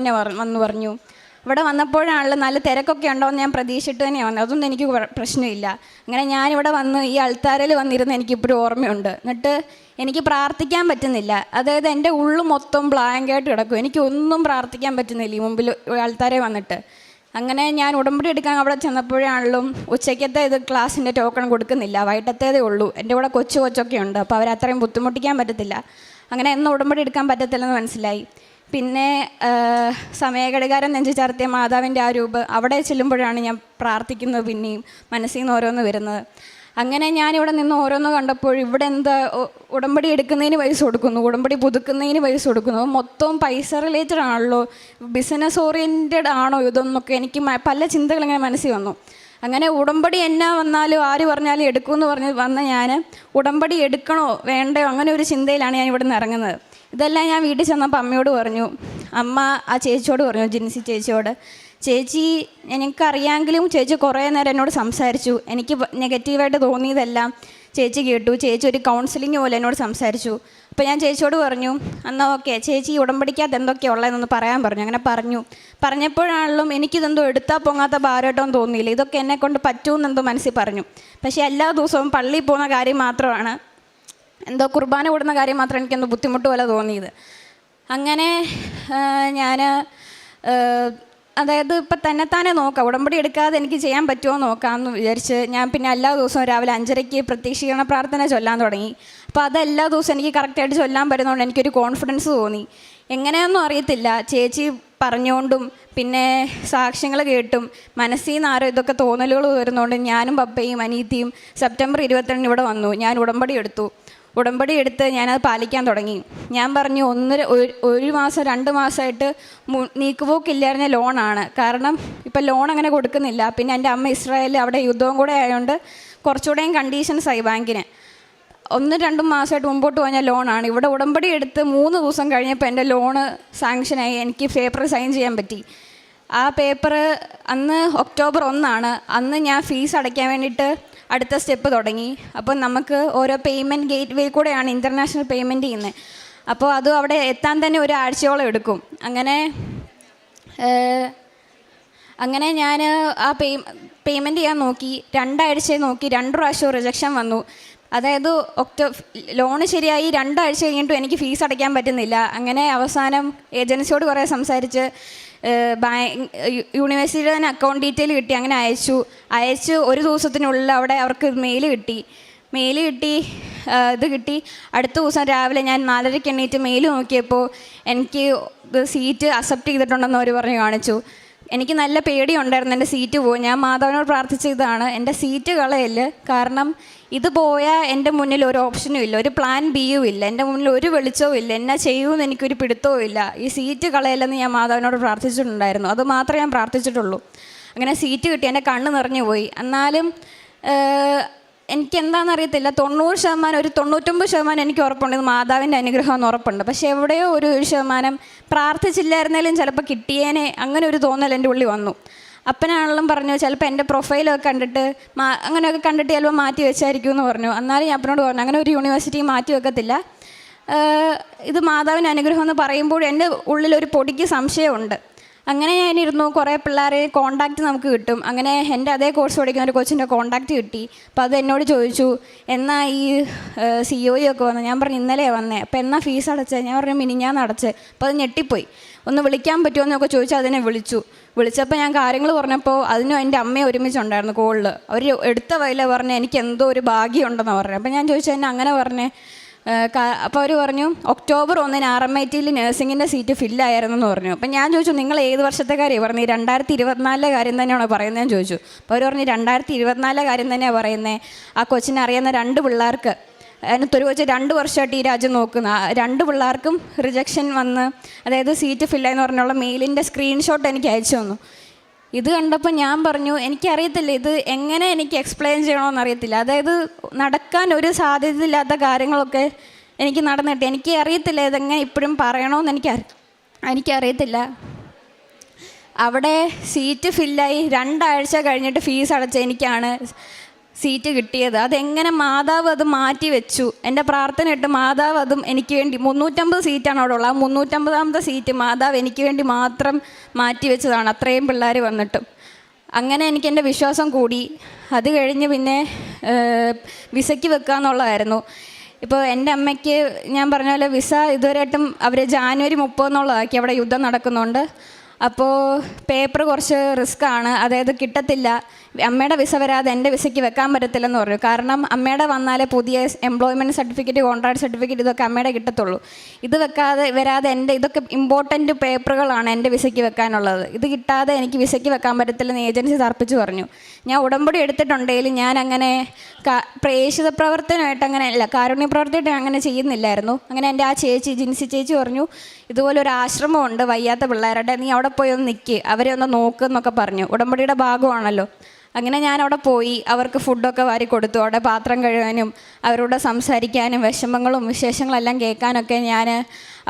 വന്ന് പറഞ്ഞു. ഇവിടെ വന്നപ്പോഴാണല്ലോ നല്ല തിരക്കൊക്കെ ഉണ്ടോയെന്ന് ഞാൻ പ്രതീക്ഷിച്ചിട്ട് തന്നെയാണ് വന്നത്. അതൊന്നും എനിക്ക് പ്രശ്നമില്ല. അങ്ങനെ ഞാനിവിടെ വന്ന് ഈ അൾത്താരയിൽ വന്നിരുന്ന് എനിക്കിപ്പോഴും ഓർമ്മയുണ്ട്. എന്നിട്ട് എനിക്ക് പ്രാർത്ഥിക്കാൻ പറ്റുന്നില്ല. അതായത് എൻ്റെ ഉള്ളു മൊത്തം ബ്ലാങ്കായിട്ട് കിടക്കും. എനിക്കൊന്നും പ്രാർത്ഥിക്കാൻ പറ്റുന്നില്ല ഈ മുമ്പിൽ ആൾക്കാരെ വന്നിട്ട്. അങ്ങനെ ഞാൻ ഉടമ്പടി എടുക്കാൻ അവിടെ ചെന്നപ്പോഴാണെങ്കിലും ഉച്ചയ്ക്കത്തെ ഇത് ക്ലാസ്സിൻ്റെ ടോക്കൺ കൊടുക്കുന്നില്ല, വൈകിട്ടത്തേതേ ഉള്ളൂ. എൻ്റെ കൂടെ കൊച്ചൊക്കെ ഉണ്ട്, അപ്പോൾ അവരത്രയും ബുദ്ധിമുട്ടിക്കാൻ പറ്റത്തില്ല. അങ്ങനെ എന്ന് ഉടമ്പടി എടുക്കാൻ പറ്റത്തില്ലെന്ന് മനസ്സിലായി. പിന്നെ സമയഘടികാരം നെഞ്ചു ചാർത്തിയ മാതാവിൻ്റെ ആ രൂപം അവിടെ ചെല്ലുമ്പോഴാണ് ഞാൻ പ്രാർത്ഥിക്കുന്നത്, പിന്നെയും മനസ്സിൽ നിന്ന് ഓരോന്ന് വരുന്നത്. അങ്ങനെ ഞാനിവിടെ നിന്ന് ഓരോന്ന് കണ്ടപ്പോൾ ഇവിടെ എന്താ ഉടമ്പടി എടുക്കുന്നതിന് പൈസ കൊടുക്കുന്നു, ഉടമ്പടി പുതുക്കുന്നതിന് പൈസ കൊടുക്കുന്നു, മൊത്തം പൈസ റിലേറ്റഡ് ആണല്ലോ, ബിസിനസ് ഓറിയൻറ്റഡ് ആണോ ഇതൊന്നൊക്കെ എനിക്ക് പല ചിന്തകൾ ഇങ്ങനെ മനസ്സിൽ വന്നു. അങ്ങനെ ഉടമ്പടി എന്നാ വന്നാലും ആര് പറഞ്ഞാലും എടുക്കുമെന്ന് പറഞ്ഞ് വന്ന ഞാൻ ഉടമ്പടി എടുക്കണോ വേണ്ടയോ അങ്ങനെ ഒരു ചിന്തയിലാണ് ഞാൻ ഇവിടെ നിന്ന് ഇറങ്ങുന്നത്. ഇതെല്ലാം ഞാൻ വീട്ടിൽ ചെന്നപ്പോൾ അമ്മയോട് പറഞ്ഞു. അമ്മ ആ ചേച്ചിയോട് പറഞ്ഞു, ജിൻസി ചേച്ചിയോട്, ചേച്ചി എനിക്കറിയാമെങ്കിലും ചേച്ചി കുറേ നേരം എന്നോട് സംസാരിച്ചു, എനിക്ക് നെഗറ്റീവായിട്ട് തോന്നിയതെല്ലാം ചേച്ചി കേട്ടു, ചേച്ചി ഒരു കൗൺസിലിംഗ് പോലെ എന്നോട് സംസാരിച്ചു. അപ്പോൾ ഞാൻ ചേച്ചിയോട് പറഞ്ഞു, എന്നാൽ ഓക്കെ ചേച്ചി ഉടമ്പടിക്കകത്ത് എന്തൊക്കെയാണ് ഉള്ളതെന്നൊന്ന് പറയാൻ പറഞ്ഞു. അങ്ങനെ പറഞ്ഞപ്പോഴാണെങ്കിലും എനിക്കിതെന്തോ എടുത്താൽ പൊങ്ങാത്ത ഭാരമായിട്ടൊന്നും തോന്നിയില്ല, ഇതൊക്കെ എന്നെക്കൊണ്ട് പറ്റുമെന്നെന്തോ മനസ്സിൽ പറഞ്ഞു. പക്ഷേ എല്ലാ ദിവസവും പള്ളിയിൽ പോകുന്ന കാര്യം മാത്രമാണ്, എന്തോ കുർബാന കൂടുന്ന കാര്യം മാത്രം എനിക്കെന്തോ ബുദ്ധിമുട്ട് പോലെ തോന്നിയത്. അങ്ങനെ ഞാൻ അതായത് ഇപ്പം തന്നെത്താനെ നോക്കാം, ഉടമ്പടി എടുക്കാതെ എനിക്ക് ചെയ്യാൻ പറ്റുമോ നോക്കാമെന്ന് വിചാരിച്ച് ഞാൻ പിന്നെ എല്ലാ ദിവസവും രാവിലെ 5:30 പ്രത്യക്ഷീകരണ പ്രാർത്ഥന ചൊല്ലാൻ തുടങ്ങി. അപ്പോൾ അതെല്ലാ ദിവസവും എനിക്ക് കറക്റ്റായിട്ട് ചൊല്ലാൻ പറ്റുന്നതുകൊണ്ട് എനിക്കൊരു കോൺഫിഡൻസ് തോന്നി. എങ്ങനെയൊന്നും അറിയത്തില്ല, ചേച്ചി പറഞ്ഞുകൊണ്ടും പിന്നെ സാക്ഷ്യങ്ങൾ കേട്ടും മനസ്സിൽ നിന്ന് ആരോ ഇതൊക്കെ തോന്നലുകൾ വരുന്നതുകൊണ്ട് ഞാനും പപ്പയും അനീതിയും സെപ്റ്റംബർ 22 ഇവിടെ വന്നു. ഞാൻ ഉടമ്പടി എടുത്ത് ഞാനത് പാലിക്കാൻ തുടങ്ങി. ഞാൻ പറഞ്ഞു, 1 മാസം 2 മാസമായിട്ട് നീക്കുപോക്കില്ലായിരുന്ന ലോണാണ്. കാരണം ഇപ്പം ലോൺ അങ്ങനെ കൊടുക്കുന്നില്ല. പിന്നെ എൻ്റെ അമ്മ ഇസ്രായേലിൽ അവിടെ യുദ്ധവും കൂടെ ആയതുകൊണ്ട് കുറച്ചുകൂടെയും കണ്ടീഷൻസായി ബാങ്കിന്. 1-2 മാസമായിട്ട് മുമ്പോട്ട് പോയ ലോണാണ്. ഇവിടെ ഉടമ്പടി എടുത്ത് 3 ദിവസം കഴിഞ്ഞപ്പോൾ എൻ്റെ ലോണ് സാങ്ഷനായി, എനിക്ക് പേപ്പർ സൈൻ ചെയ്യാൻ പറ്റി. ആ പേപ്പർ അന്ന് ഒക്ടോബർ 1 അന്ന് ഞാൻ ഫീസ് അടയ്ക്കാൻ വേണ്ടിയിട്ട് അടുത്ത സ്റ്റെപ്പ് തുടങ്ങി. അപ്പോൾ നമുക്ക് ഓരോ പേയ്മെൻറ്റ് ഗേറ്റ് വേ കൂടെയാണ് ഇൻ്റർനാഷണൽ പേയ്മെൻറ്റ് ചെയ്യുന്നത്. അപ്പോൾ അത് അവിടെ എത്താൻ തന്നെ 1 ആഴ്ചയോളം എടുക്കും. അങ്ങനെ ഞാൻ ആ പേയ്മെൻറ്റ് ചെയ്യാൻ നോക്കി, 2 ആഴ്ച നോക്കി, 2 പ്രാവശ്യവും റിജക്ഷൻ വന്നു. അതായത് ലോണ് ശരിയായി 2 ആഴ്ച കഴിഞ്ഞിട്ടും എനിക്ക് ഫീസ് അടയ്ക്കാൻ പറ്റുന്നില്ല. അങ്ങനെ അവസാനം ഏജൻസിയോട് കുറേ സംസാരിച്ച് യൂണിവേഴ്സിറ്റിയുടെ തന്നെ അക്കൗണ്ട് ഡീറ്റെയിൽ കിട്ടി. അങ്ങനെ അയച്ചു 1 ദിവസത്തിനുള്ളിൽ അവിടെ അവർക്ക് മെയിൽ കിട്ടി. ഇത് കിട്ടി. അടുത്ത ദിവസം രാവിലെ ഞാൻ 4:30 എണീറ്റ് മെയിൽ നോക്കിയപ്പോൾ എനിക്ക് സീറ്റ് അക്സെപ്റ്റ് ചെയ്തിട്ടുണ്ടെന്ന് അവർ പറഞ്ഞ് കാണിച്ചു. എനിക്ക് നല്ല പേടിയുണ്ടായിരുന്നു എൻ്റെ സീറ്റ് പോകും. ഞാൻ മാതാവിനോട് പ്രാർത്ഥിച്ചതാണ് എൻ്റെ സീറ്റ് കളയല്, കാരണം ഇത് പോയാൽ എൻ്റെ മുന്നിൽ ഒരു ഓപ്ഷനും ഇല്ല, ഒരു പ്ലാൻ ബിയും ഇല്ല, എൻ്റെ മുന്നിൽ ഒരു വെളിച്ചവും ഇല്ല, എന്നാ ചെയ്യുമെന്ന് എനിക്കൊരു പിടുത്തവും ഇല്ല. ഈ സീറ്റ് കളയല്ലെന്ന് ഞാൻ മാതാവിനോട് പ്രാർത്ഥിച്ചിട്ടുണ്ടായിരുന്നു, അത് മാത്രമേ ഞാൻ പ്രാർത്ഥിച്ചിട്ടുള്ളൂ. അങ്ങനെ സീറ്റ് കിട്ടി, എൻ്റെ കണ്ണ് നിറഞ്ഞു പോയി. എന്നാലും എനിക്കെന്താണെന്നറിയത്തില്ല, 90% ഒരു 99% എനിക്ക് ഉറപ്പുണ്ട് ഇത് മാതാവിൻ്റെ അനുഗ്രഹം എന്ന് ഉറപ്പുണ്ട്. പക്ഷേ എവിടെയോ ഒരു 1% പ്രാർത്ഥിച്ചില്ലായിരുന്നാലും ചിലപ്പോൾ കിട്ടിയേനെ, അങ്ങനെ ഒരു തോന്നൽ എൻ്റെ ഉള്ളിൽ വന്നു. അപ്പനാണെങ്കിലും പറഞ്ഞു, ചിലപ്പോൾ എൻ്റെ പ്രൊഫൈലൊക്കെ കണ്ടിട്ട് അങ്ങനെയൊക്കെ കണ്ടിട്ട് ചിലപ്പോൾ മാറ്റി വെച്ചായിരിക്കും എന്ന് പറഞ്ഞു. എന്നാലും ഞാൻ അപ്പനോട് പറഞ്ഞു, അങ്ങനെ ഒരു യൂണിവേഴ്സിറ്റി മാറ്റി വെക്കത്തില്ല, ഇത് മാതാവിൻ്റെ അനുഗ്രഹം എന്ന് പറയുമ്പോൾ എൻ്റെ ഉള്ളിലൊരു പൊടിക്ക് സംശയമുണ്ട്. അങ്ങനെ ഞാനിരുന്നു, കുറേ പിള്ളേരെ കോണ്ടാക്റ്റ് നമുക്ക് കിട്ടും. അങ്ങനെ എൻ്റെ അതേ കോഴ്സ് പഠിക്കുന്ന ഒരു കൊച്ചിൻ്റെ കോണ്ടാക്റ്റ് കിട്ടി. അപ്പോൾ അത് എന്നോട് ചോദിച്ചു, എന്നാ ഈ COE ഒക്കെ വന്നു. ഞാൻ പറഞ്ഞു, ഇന്നലെയാണ് വന്നേ. അപ്പോൾ എന്നാ ഫീസ് അടച്ചത്? ഞാൻ പറഞ്ഞു, മിനിഞ്ഞാന്ന് അടച്ചത്. അപ്പോൾ അത് ഞെട്ടിപ്പോയി. ഒന്ന് വിളിക്കാൻ പറ്റുമോ എന്നൊക്കെ ചോദിച്ചു. അതിനെ വിളിച്ചപ്പോൾ ഞാൻ കാര്യങ്ങൾ പറഞ്ഞപ്പോൾ അതിനും എൻ്റെ അമ്മയെ ഒരുമിച്ചുണ്ടായിരുന്നു കോളിൽ. അവർ എടുത്ത വയല പറഞ്ഞ് എനിക്ക് എന്തോ ഒരു ഭാഗ്യമുണ്ടെന്ന് പറഞ്ഞു. അപ്പോൾ ഞാൻ ചോദിച്ചു, എന്നെ അങ്ങനെ പറഞ്ഞേ? അപ്പോൾ അവർ പറഞ്ഞു, ഒക്ടോബർ 1 RMITയിൽ നഴ്സിങ്ങിൻ്റെ സീറ്റ് ഫില്ലായിരുന്നെന്ന് പറഞ്ഞു. അപ്പം ഞാൻ ചോദിച്ചു, നിങ്ങൾ ഏത് വർഷത്തെ കാര്യമാണ് പറഞ്ഞു? 2024 കാര്യം തന്നെയാണോ പറയുന്നത് ഞാൻ ചോദിച്ചു. അപ്പോൾ അവർ പറഞ്ഞു, 2024 കാര്യം തന്നെയാണ് പറയുന്നത്. ആ കൊച്ചിനെ അറിയുന്ന 2 പിള്ളേർക്ക്, അതിനകത്തൊരു കൊച്ച് 2 വർഷമായിട്ട് ഈ രാജ്യം നോക്കുന്ന 2 പിള്ളേർക്കും റിജക്ഷൻ വന്ന്, അതായത് സീറ്റ് ഫില്ലായെന്ന് പറഞ്ഞുള്ള മെയിലിൻ്റെ സ്ക്രീൻഷോട്ട് എനിക്ക് അയച്ചു തന്നു. ഇത് കണ്ടപ്പോൾ ഞാൻ പറഞ്ഞു, എനിക്കറിയത്തില്ല ഇത് എങ്ങനെ എനിക്ക് എക്സ്പ്ലെയിൻ ചെയ്യണമെന്നറിയത്തില്ല. അതായത് നടക്കാൻ ഒരു സാധ്യതയില്ലാത്ത കാര്യങ്ങളൊക്കെ എനിക്ക് നടന്നിട്ട് എനിക്ക് അറിയത്തില്ല ഇതെങ്ങനെ ഇപ്പോഴും പറയണമെന്ന് എനിക്കറിയത്തില്ല. അവിടെ സീറ്റ് ഫില്ലായി 2 ആഴ്ച കഴിഞ്ഞിട്ട് ഫീസ് അടച്ച എനിക്കാണ് സീറ്റ് കിട്ടിയത്. അതെങ്ങനെ മാതാവ് അത് മാറ്റി വെച്ചു? എൻ്റെ പ്രാർത്ഥന ഇട്ട് മാതാവ് അതും എനിക്ക് വേണ്ടി, 350 സീറ്റാണ് അവിടെ ഉള്ളത്, ആ 350ാമത്തെ സീറ്റ് മാതാവ് എനിക്ക് വേണ്ടി മാത്രം മാറ്റി വെച്ചതാണ്, അത്രയും പിള്ളേർ വന്നിട്ടും. അങ്ങനെ എനിക്കെൻ്റെ വിശ്വാസം കൂടി. അത് കഴിഞ്ഞ് പിന്നെ വിസയ്ക്ക് വെക്കുക എന്നുള്ളതായിരുന്നു. ഇപ്പോൾ എൻ്റെ അമ്മയ്ക്ക് ഞാൻ പറഞ്ഞ പോലെ വിസ ഇതുവരെയായിട്ടും അവർ ജാനുവരി 30 അവിടെ യുദ്ധം നടക്കുന്നുണ്ട്. അപ്പോൾ പേപ്പർ കുറച്ച് റിസ്ക്കാണ്, അതായത് കിട്ടത്തില്ല. അമ്മയുടെ വിസ വരാതെ എൻ്റെ വിസയ്ക്ക് വെക്കാൻ പറ്റത്തില്ലെന്ന് പറഞ്ഞു. കാരണം അമ്മയുടെ വന്നാലേ പുതിയ എംപ്ലോയ്മെൻറ്റ് സർട്ടിഫിക്കറ്റ്, കോൺട്രാക്ട് സർട്ടിഫിക്കറ്റ് ഇതൊക്കെ അമ്മയുടെ കിട്ടത്തുള്ളൂ. ഇത് വരാതെ എൻ്റെ ഇതൊക്കെ ഇമ്പോർട്ടൻറ്റ് പേപ്പറുകളാണ് എൻ്റെ വിസയ്ക്ക് വെക്കാനുള്ളത്. ഇത് കിട്ടാതെ എനിക്ക് വിസയ്ക്ക് വെക്കാൻ പറ്റത്തില്ലെന്ന് ഏജൻസി തർപ്പിച്ച് പറഞ്ഞു. ഞാൻ ഉടമ്പടി എടുത്തിട്ടുണ്ടെങ്കിലും ഞാൻ അങ്ങനെ പ്രേക്ഷിത പ്രവർത്തനമായിട്ട് അങ്ങനെ അല്ല, കാരുണ്യ പ്രവർത്തിയായിട്ട് അങ്ങനെ ചെയ്യുന്നില്ലായിരുന്നു. അങ്ങനെ എൻ്റെ ആ ചേച്ചി ജിൻസി ചേച്ചി പറഞ്ഞു, ഇതുപോലെ ഒരു ആശ്രമമുണ്ട് വയ്യാത്ത പിള്ളേരുടെ, നീ അവിടെ പോയി ഒന്ന് നിൽക്ക്, അവരെ ഒന്ന് നോക്കുന്നൊക്കെ പറഞ്ഞു. ഉടമ്പടിയുടെ ഭാഗമാണല്ലോ. അങ്ങനെ ഞാൻ അവിടെ പോയി അവർക്ക് ഫുഡൊക്കെ വാരി കൊടുത്തു. അവിടെ പാത്രം കഴുകാനും അവരോട് സംസാരിക്കാനും വിഷമങ്ങളും വിശേഷങ്ങളെല്ലാം കേൾക്കാനൊക്കെ ഞാൻ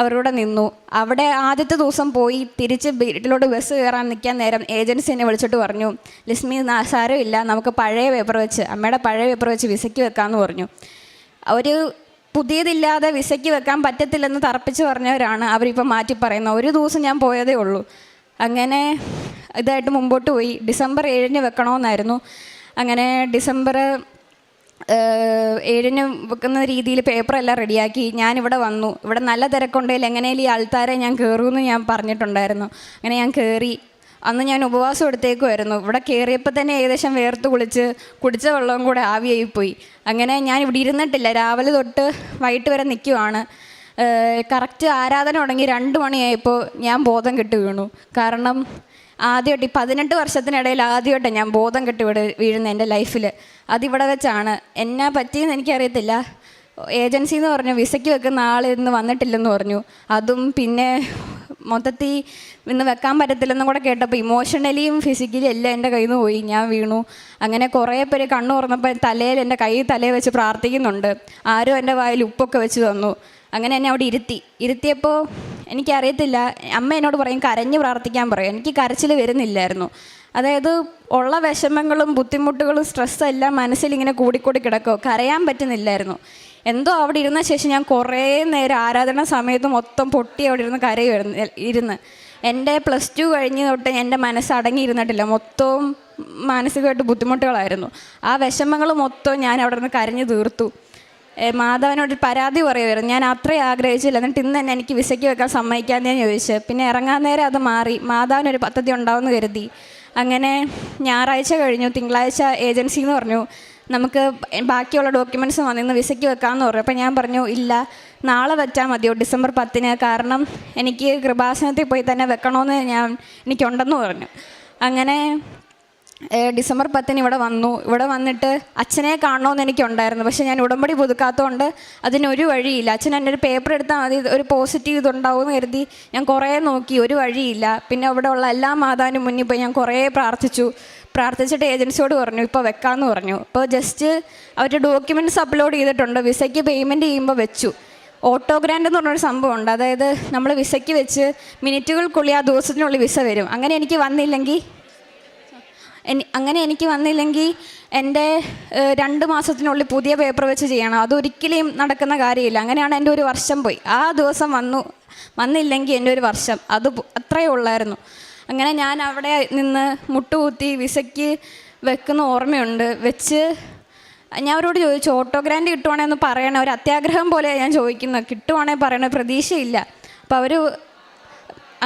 അവരോട് നിന്നു. അവിടെ ആദ്യത്തെ ദിവസം പോയി തിരിച്ച് വീട്ടിലോട്ട് ബസ് കയറാൻ നിൽക്കാൻ നേരം ഏജൻസി എന്നെ വിളിച്ചിട്ട് പറഞ്ഞു, ലിസ്മി സാരമില്ല, നമുക്ക് പഴയ പേപ്പർ വെച്ച്, അമ്മയുടെ പഴയ പേപ്പർ വെച്ച് വിസയ്ക്ക് വെക്കാമെന്ന് പറഞ്ഞു. ഒരു പുതിയതില്ലാതെ വിസയ്ക്ക് വെക്കാൻ പറ്റത്തില്ലെന്ന് തറപ്പിച്ച് പറഞ്ഞവരാണ് അവരിപ്പോൾ മാറ്റി പറയുന്നത്. ഒരു ദിവസം ഞാൻ പോയതേ ഉള്ളൂ. അങ്ങനെ ഇതായിട്ട് മുമ്പോട്ട് പോയി. ഡിസംബർ 7 വെക്കണമെന്നായിരുന്നു. അങ്ങനെ ഡിസംബർ 7 വെക്കുന്ന രീതിയിൽ പേപ്പറെല്ലാം റെഡിയാക്കി ഞാനിവിടെ വന്നു. ഇവിടെ നല്ല തിരക്കുണ്ടെങ്കിൽ എങ്ങനെയും ഈ ആൾക്കാരെ ഞാൻ കയറുമെന്ന് ഞാൻ പറഞ്ഞിട്ടുണ്ടായിരുന്നു. അങ്ങനെ ഞാൻ കയറി. അന്ന് ഞാൻ ഉപവാസം എടുത്തേക്കുമായിരുന്നു. ഇവിടെ കയറിയപ്പോൾ തന്നെ ഏകദേശം വേർത്ത് കുടിച്ച വെള്ളവും കൂടെ ആവിയായിപ്പോയി. അങ്ങനെ ഞാൻ ഇവിടെ ഇരുന്നിട്ടില്ല, രാവിലെ തൊട്ട് വൈകിട്ട് വരെ നിൽക്കുവാണ്. കറക്റ്റ് ആരാധന തുടങ്ങി 2 മണിയായപ്പോൾ ഞാൻ ബോധം കെട്ട് വീണു. കാരണം ആദ്യമായിട്ട് 18 വർഷത്തിനിടയിൽ ആദ്യമായിട്ടാണ് ഞാൻ ബോധം കെട്ട് വീഴുന്നത് എൻ്റെ ലൈഫിൽ. അതിവിടെ വെച്ചാണ്. എന്നാ പറ്റിയെന്ന് എനിക്കറിയത്തില്ല. ഏജൻസി എന്ന് പറഞ്ഞു വിസയ്ക്ക് വെക്കുന്ന ആൾ ഇന്ന് വന്നിട്ടില്ലെന്ന് പറഞ്ഞു. അതും പിന്നെ മൊത്തത്തിൽ ഇന്ന് വെക്കാൻ പറ്റത്തില്ലെന്നും കൂടെ കേട്ടപ്പോൾ ഇമോഷണലിയും ഫിസിക്കലിയും എല്ലാം എൻ്റെ കയ്യിൽ നിന്ന് പോയി. ഞാൻ വീണു. അങ്ങനെ കുറേ പേര് കണ്ണു തുറന്നപ്പോൾ എൻ്റെ തലയിൽ വെച്ച് പ്രാർത്ഥിക്കുന്നുണ്ട്. ആരും എൻ്റെ വായിൽ ഉപ്പൊക്കെ വെച്ച് തന്നു. അങ്ങനെ എന്നെ അവിടെ ഇരുത്തിയപ്പോൾ എനിക്കറിയത്തില്ല, അമ്മ എന്നോട് പറയും കരഞ്ഞ് പ്രാർത്ഥിക്കാൻ പറയും. എനിക്ക് കരച്ചിൽ വരുന്നില്ലായിരുന്നു. അതായത് ഉള്ള വിഷമങ്ങളും ബുദ്ധിമുട്ടുകളും സ്ട്രെസ്സും എല്ലാം മനസ്സിലിങ്ങനെ കൂടിക്കൂടി കിടക്കും. കരയാൻ പറ്റുന്നില്ലായിരുന്നു. എന്തോ അവിടെ ഇരുന്ന ശേഷം ഞാൻ കുറേ നേരം ആരാധന സമയത്ത് മൊത്തം പൊട്ടി അവിടെ ഇരുന്ന് എൻ്റെ +2 കഴിഞ്ഞ് തൊട്ട് എൻ്റെ മനസ്സ് അടങ്ങിയിരുന്നിട്ടില്ല. മൊത്തവും മാനസികമായിട്ട് ബുദ്ധിമുട്ടുകളായിരുന്നു. ആ വിഷമങ്ങൾ മൊത്തം ഞാൻ അവിടെ നിന്ന് കരഞ്ഞു തീർത്തു. മാതാവിനോട് പരാതി പറയുമായിരുന്നു, ഞാൻ അത്രയും ആഗ്രഹിച്ചില്ല, എന്നിട്ട് ഇന്ന് തന്നെ എനിക്ക് വിസയ്ക്ക് വെക്കാൻ സമ്മതിക്കാമെന്ന് ചോദിച്ചു. പിന്നെ ഇറങ്ങാൻ നേരം അത് മാറി. മാതാവിനൊരു പദ്ധതി ഉണ്ടാവുമെന്ന് കരുതി. അങ്ങനെ ഞായറാഴ്ച കഴിഞ്ഞു. തിങ്കളാഴ്ച ഏജൻസി എന്ന് പറഞ്ഞു നമുക്ക് ബാക്കിയുള്ള ഡോക്യുമെൻറ്റ്സ് വന്നിന്ന് വിസയ്ക്ക് വെക്കാമെന്ന് പറഞ്ഞു. അപ്പോൾ ഞാൻ പറഞ്ഞു ഇല്ല, നാളെ വെച്ചാൽ മതിയോ ഡിസംബർ 10, കാരണം എനിക്ക് കൃപാസനത്തിൽ പോയി തന്നെ വെക്കണമെന്ന് എനിക്കുണ്ടെന്ന് പറഞ്ഞു. അങ്ങനെ ഡിസംബർ 10 ഇവിടെ വന്നു. ഇവിടെ വന്നിട്ട് അച്ഛനെ കാണണമെന്ന് എനിക്കുണ്ടായിരുന്നു. പക്ഷേ ഞാൻ ഉടമ്പടി പുതുക്കാത്തതുകൊണ്ട് അതിനൊരു വഴിയില്ല. അച്ഛൻ എൻ്റെ ഒരു പേപ്പർ എടുത്താൽ മതി, ഒരു പോസിറ്റീവ് ഇതുണ്ടാവുമെന്ന് കരുതി ഞാൻ കുറേ നോക്കി, ഒരു വഴിയില്ല. പിന്നെ ഇവിടെ ഉള്ള എല്ലാ മാതാവിനും മുന്നിൽ പോയി ഞാൻ കുറേ പ്രാർത്ഥിച്ചിട്ട് ഏജൻസിയോട് പറഞ്ഞു ഇപ്പോൾ വെക്കാമെന്ന് പറഞ്ഞു. ഇപ്പോൾ ജസ്റ്റ് അവർ ഡോക്യുമെൻറ്റ്സ് അപ്ലോഡ് ചെയ്തിട്ടുണ്ട്. വിസയ്ക്ക് പേയ്മെൻറ്റ് ചെയ്യുമ്പോൾ വെച്ചു. ഓട്ടോ ഗ്രാൻഡ് എന്ന് പറഞ്ഞൊരു സംഭവമുണ്ട്. അതായത് നമ്മൾ വിസയ്ക്ക് വെച്ച് മിനിറ്റുകൾക്കുള്ളിൽ ആ ദിവസത്തിനുള്ളിൽ വിസ വരും. അങ്ങനെ എനിക്ക് വന്നില്ലെങ്കിൽ എൻ്റെ 2 മാസത്തിനുള്ളിൽ പുതിയ പേപ്പർ വെച്ച് ചെയ്യണം. അതൊരിക്കലും നടക്കുന്ന കാര്യമില്ല. അങ്ങനെയാണ് എൻ്റെ ഒരു വർഷം പോയി. ആ ദിവസം വന്നില്ലെങ്കിൽ എൻ്റെ ഒരു വർഷം അത്രയേ ഉള്ളായിരുന്നു. അങ്ങനെ ഞാൻ അവിടെ നിന്ന് മുട്ടുകുത്തി വിസയ്ക്ക് വെക്കുന്ന ഓർമ്മയുണ്ട്. ഞാൻ അവരോട് ചോദിച്ചു ഓട്ടോ ഗ്രാൻഡ് കിട്ടുവാണെങ്കിൽ ഒന്ന് പറയണേ, ഒരു അത്യാഗ്രഹം പോലെയാണ് ഞാൻ ചോദിക്കുന്നത്, കിട്ടുവാണെങ്കിൽ പറയണേ, പ്രതീക്ഷയില്ല. അപ്പോൾ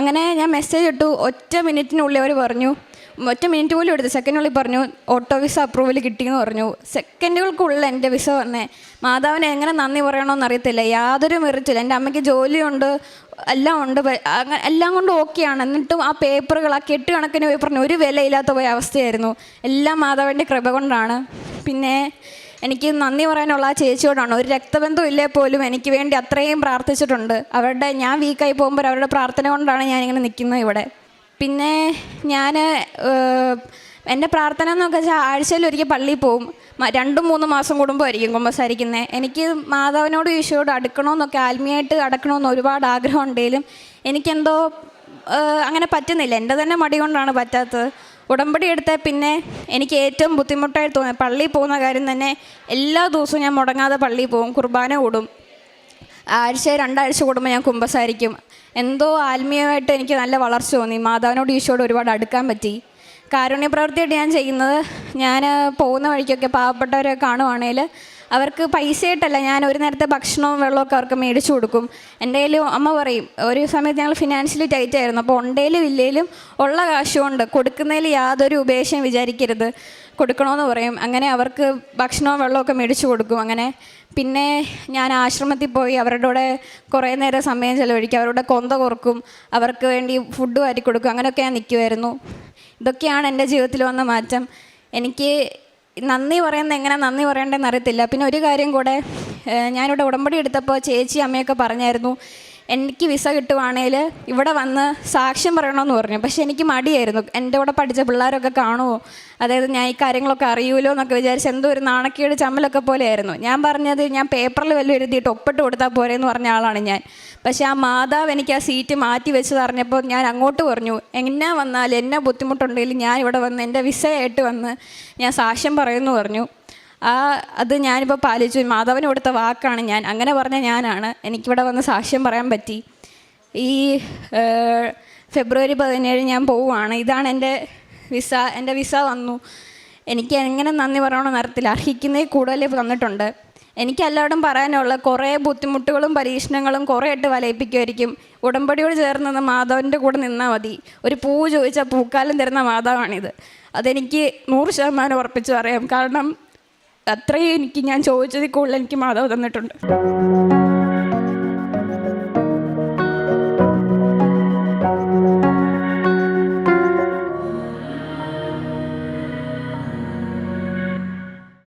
അങ്ങനെ ഞാൻ മെസ്സേജ് ഇട്ടു. 1 മിനിറ്റിനുള്ളിൽ അവർ പറഞ്ഞു, 1 മിനിറ്റ് പോലും എടുത്തു, സെക്കൻഡിനുള്ളിൽ പറഞ്ഞു ഓട്ടോ വിസ അപ്രൂവൽ കിട്ടിയെന്ന് പറഞ്ഞു. സെക്കൻഡുകൾക്കുള്ളിൽ എൻ്റെ വിസ വന്നേ. മാതാവിനെ എങ്ങനെ നന്ദി പറയണമെന്ന് അറിയത്തില്ല. യാതൊരു മെറിറ്റില്ല. എൻ്റെ അമ്മയ്ക്ക് ജോലിയുണ്ട്, എല്ലാം ഉണ്ട്, എല്ലാം കൊണ്ട് ഓക്കെയാണ്. എന്നിട്ടും ആ പേപ്പറുകൾ, ആ കെട്ടുകണക്കിന് പേപ്പറിന് ഒരു വിലയില്ലാത്ത പോയ അവസ്ഥയായിരുന്നു. എല്ലാം മാതാവിൻ്റെ കൃപ കൊണ്ടാണ്. പിന്നെ എനിക്ക് നന്ദി പറയാനുള്ള ആ ചേച്ചിയോടാണ്. ഒരു രക്തബന്ധം ഇല്ലേ പോലും എനിക്ക് വേണ്ടി അത്രയും പ്രാർത്ഥിച്ചിട്ടുണ്ട്. ഞാൻ വീക്കായി പോകുമ്പോൾ അവരുടെ പ്രാർത്ഥന കൊണ്ടാണ് ഞാനിങ്ങനെ നിൽക്കുന്നത് ഇവിടെ. പിന്നെ എൻ്റെ പ്രാർത്ഥന എന്നൊക്കെ വെച്ചാൽ ആഴ്ചയിൽ ഒരിക്കൽ പള്ളിയിൽ പോവും. 2-3 മാസം കൂടുമ്പോൾ ആയിരിക്കും കുമ്പസാരിക്കുന്നത്. എനിക്ക് മാതാവിനോട് ഈശോയോട് അടുക്കണമെന്നൊക്കെ, ആത്മീയമായിട്ട് അടുക്കണമെന്ന് ഒരുപാട് ആഗ്രഹം ഉണ്ടെങ്കിലും എനിക്കെന്തോ അങ്ങനെ പറ്റുന്നില്ല. എൻ്റെ തന്നെ മടി കൊണ്ടാണ് പറ്റാത്തത്. ഉടമ്പടി എടുത്താൽ പിന്നെ എനിക്ക് ഏറ്റവും ബുദ്ധിമുട്ടായി തോന്നുന്നത് പള്ളിയിൽ പോകുന്ന കാര്യം തന്നെ. എല്ലാ ദിവസവും ഞാൻ മുടങ്ങാതെ പള്ളിയിൽ പോകും, കുർബാന കൂടും. 2 ആഴ്ച കൂടുമ്പോൾ ഞാൻ കുമ്പസാരിക്കും. എന്തോ ആത്മീയമായിട്ട് എനിക്ക് നല്ല വളർച്ച തോന്നി. മാതാവിനോട് ഈശോയോട് ഒരുപാട് അടുക്കാൻ പറ്റി. കാരുണ്യ പ്രവൃത്തിയായിട്ട് ഞാൻ ചെയ്യുന്നത്, ഞാൻ പോകുന്ന വഴിക്കൊക്കെ പാവപ്പെട്ടവരെ കാണുവാണെങ്കിൽ അവർക്ക് പൈസയായിട്ടല്ല, ഞാൻ ഒരു നേരത്തെ ഭക്ഷണവും വെള്ളമൊക്കെ അവർക്ക് മേടിച്ചു കൊടുക്കും. എൻ്റെ കയ്യിൽ അമ്മ പറയും, ഒരു സമയത്ത് ഞങ്ങൾ ഫിനാൻഷ്യലി ടൈറ്റ് ആയിരുന്നു, അപ്പോൾ ഉണ്ടേലും ഇല്ലേലും ഉള്ള കാശുകൊണ്ട് കൊടുക്കുന്നതിൽ യാതൊരു ഉപേക്ഷയും വിചാരിക്കരുത്, കൊടുക്കണമെന്ന് പറയും. അങ്ങനെ അവർക്ക് ഭക്ഷണവും വെള്ളമൊക്കെ മേടിച്ചു കൊടുക്കും. അങ്ങനെ പിന്നെ ഞാൻ ആശ്രമത്തിൽ പോയി അവരുടെ കൂടെ കുറേ നേരം സമയം ചിലവഴിക്കും, അവരുടെ കൊന്ത കുറക്കും, അവർക്ക് വേണ്ടി ഫുഡ് വാരി കൊടുക്കും. അങ്ങനെയൊക്കെ ഞാൻ നിൽക്കുമായിരുന്നു. ഇതൊക്കെയാണ് എൻ്റെ ജീവിതത്തിൽ വന്ന മാറ്റം. എനിക്ക് നന്ദി പറയുന്നത് എങ്ങനെ നന്ദി പറയേണ്ടതെന്ന് അറിയത്തില്ല. പിന്നെ ഒരു കാര്യം കൂടെ, ഞാനിവിടെ ഉടമ്പടി എടുത്തപ്പോൾ ചേച്ചി അമ്മയൊക്കെ പറഞ്ഞായിരുന്നു എനിക്ക് വിസ കിട്ടുവാണെങ്കിൽ ഇവിടെ വന്ന് സാക്ഷ്യം പറയണമെന്ന് പറഞ്ഞു. പക്ഷെ എനിക്ക് മടിയായിരുന്നു, എൻ്റെ കൂടെ പഠിച്ച പിള്ളേരൊക്കെ കാണുമോ, അതായത് ഞാൻ ഈ കാര്യങ്ങളൊക്കെ അറിയുമല്ലോ എന്നൊക്കെ വിചാരിച്ച് എന്തോ ഒരു നാണക്കേട് ചമ്മലൊക്കെ പോലെയായിരുന്നു. ഞാൻ പറഞ്ഞത് ഞാൻ പേപ്പറിൽ വല്ലതും എഴുതിയിട്ട് ഒപ്പിട്ട് കൊടുത്താൽ പോരെയെന്ന് പറഞ്ഞ ആളാണ് ഞാൻ. പക്ഷേ ആ മാതാവ് എനിക്ക് ആ സീറ്റ് മാറ്റി വെച്ചത് അറിഞ്ഞപ്പോൾ ഞാൻ അങ്ങോട്ട് പറഞ്ഞു, എന്നാ വന്നാലും എന്നാ ബുദ്ധിമുട്ടുണ്ടെങ്കിലും ഞാൻ ഇവിടെ വന്ന് എൻ്റെ വിസയായിട്ട് വന്ന് ഞാൻ സാക്ഷ്യം പറയുമെന്ന് പറഞ്ഞു. അത് ഞാനിപ്പോൾ പാലിച്ചു. മാധവന് കൊടുത്ത വാക്കാണ് ഞാൻ. അങ്ങനെ പറഞ്ഞ ഞാനാണ്. എനിക്കിവിടെ വന്ന് സാക്ഷ്യം പറയാൻ പറ്റി. ഈ ഫെബ്രുവരി 17 ഞാൻ പോവുകയാണ്. ഇതാണ് എൻ്റെ വിസ. എൻ്റെ വിസ വന്നു. എനിക്ക് എങ്ങനെ നന്ദി പറയണമെന്ന് അറിയത്തില്ല. അർഹിക്കുന്നതിൽ കൂടുതൽ തന്നിട്ടുണ്ട്. എനിക്കെല്ലാവരും പറയാനുള്ള കുറേ ബുദ്ധിമുട്ടുകളും പരീക്ഷണങ്ങളും കുറേ ഇട്ട് വലയിപ്പിക്കുമായിരിക്കും. ഉടമ്പടിയോട് ചേർന്ന് മാധവൻ്റെ കൂടെ നിന്നാൽ മതി. ഒരു പൂ ചോദിച്ചാൽ പൂക്കാലം തരുന്ന മാധവാണിത്. അതെനിക്ക് 100% ഉറപ്പിച്ച് പറയാം. കാരണം അത്രയും എനിക്ക് ഞാൻ ചോദിച്ചതിൽ കൂടുതൽ എനിക്ക് മാധവ് തന്നിട്ടുണ്ട്.